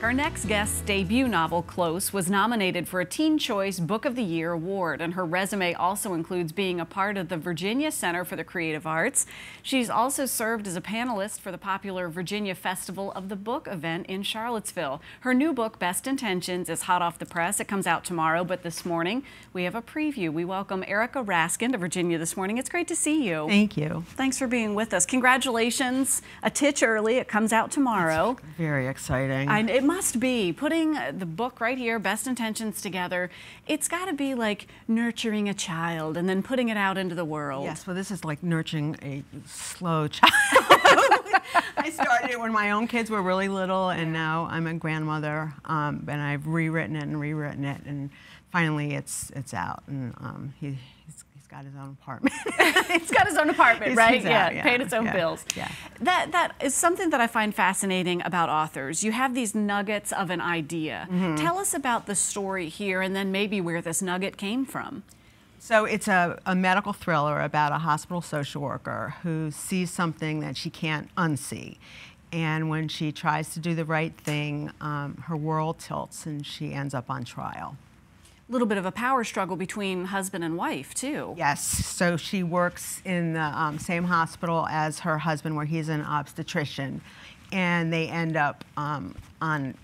Our next guest's debut novel, Close, was nominated for a Teen Choice Book of the Year award, and her resume also includes being a part of the Virginia Center for the Creative Arts. She's also served as a panelist for the popular Virginia Festival of the Book event in Charlottesville. Her new book, Best Intentions, is hot off the press. It comes out tomorrow, but this morning we have a preview. We welcome Erika Raskin to Virginia this morning. It's great to see you. Thank you. Thanks for being with us. Congratulations. A titch early. It comes out tomorrow. It's very exciting. It must be. Putting the book right here, Best Intentions, together, it's got to be like nurturing a child and then putting it out into the world. Yes, well, this is like nurturing a slow child. I started it when my own kids were really little, and now I'm a grandmother, and I've rewritten it, and finally it's out, and he's got his own apartment. He's got his own apartment, right? Yeah, paid its own bills. Yeah. That is something that I find fascinating about authors. You have these nuggets of an idea. Tell us about the story here, and then maybe where this nugget came from. So it's a medical thriller about a hospital social worker who sees something that she can't unsee. And when she tries to do the right thing, her world tilts and she ends up on trial. A little bit of a power struggle between husband and wife, too. Yes, so she works in the same hospital as her husband, where he's an obstetrician, and they end up on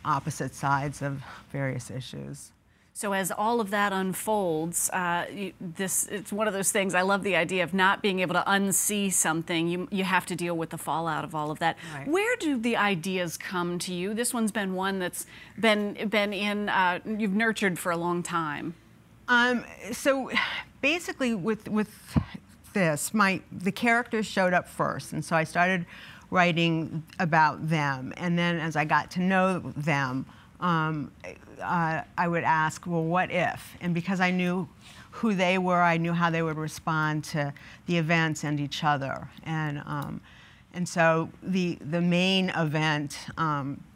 opposite sides of various issues. So as all of that unfolds, it's one of those things. I love the idea of not being able to unsee something. You have to deal with the fallout of all of that. Right. Where do the ideas come to you? This one's been one that's you've nurtured for a long time. So basically, with this, the characters showed up first, and so I started writing about them, and then as I got to know them, I would ask, well, what if? And because I knew who they were, I knew how they would respond to the events and each other. And so the main event, it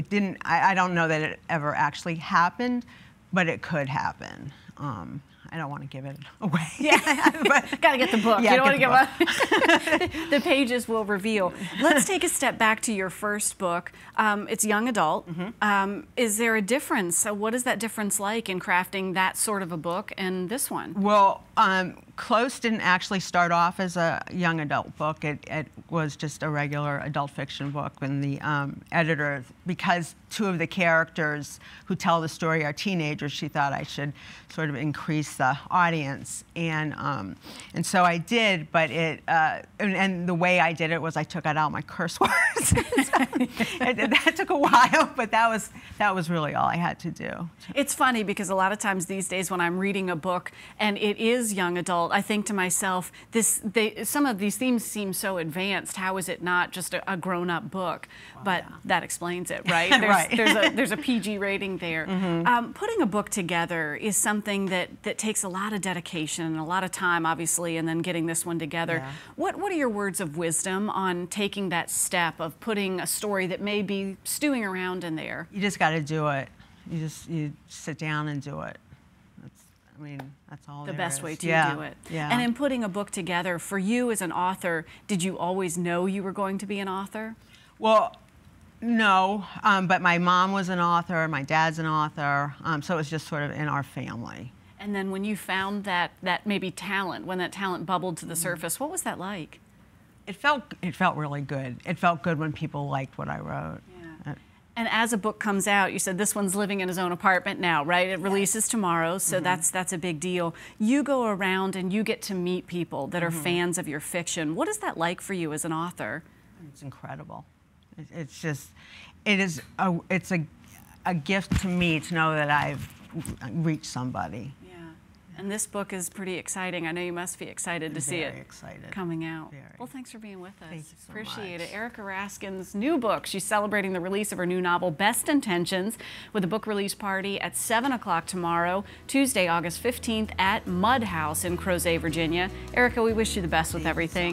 didn't. I don't know that it ever actually happened, but it could happen. I don't want to give it away. Yeah, but got to get the book. Yeah, you don't want to give up. The pages will reveal. Let's take a step back to your first book. It's young adult. Is there a difference? So what is that difference like in crafting that sort of a book and this one? Well, Close didn't actually start off as a young adult book. It was just a regular adult fiction book. And the editor, because two of the characters who tell the story are teenagers, she thought I should sort of increase the audience. And so I did, but and the way I did it was I took out all my curse words. That took a while, but that was really all I had to do. It's funny because a lot of times these days when I'm reading a book and it is young adult, I think to myself, some of these themes seem so advanced. How is it not just a grown-up book? Well, but yeah. That explains it, right? There's a PG rating there. Putting a book together is something that takes a lot of dedication and a lot of time, obviously, and then getting this one together. Yeah. What are your words of wisdom on taking that step of putting a story that may be stewing around in there? You just got to do it. You sit down and do it. That's all. The best way to do it. Yeah. And in putting a book together, for you as an author, did you always know you were going to be an author? Well, no, but my mom was an author, my dad's an author, so it was just sort of in our family. And then when you found that maybe talent, when that talent bubbled to the surface, what was that like? It felt really good. It felt good when people liked what I wrote. Yeah. And as a book comes out, you said this one's living in his own apartment now, right? It releases tomorrow, so that's a big deal. You go around and you get to meet people that are fans of your fiction. What is that like for you as an author? It's incredible. It's a gift to me to know that I've reached somebody. And this book is pretty exciting. I know you must be excited to see it coming out. Very. Well, thanks for being with us. Thank you so Appreciate much. it. Erika Raskin's new book. She's celebrating the release of her new novel, Best Intentions, with a book release party at 7 o'clock tomorrow, Tuesday, August 15th at Mud House in Crozet, Virginia. Erika, we wish you the best with everything.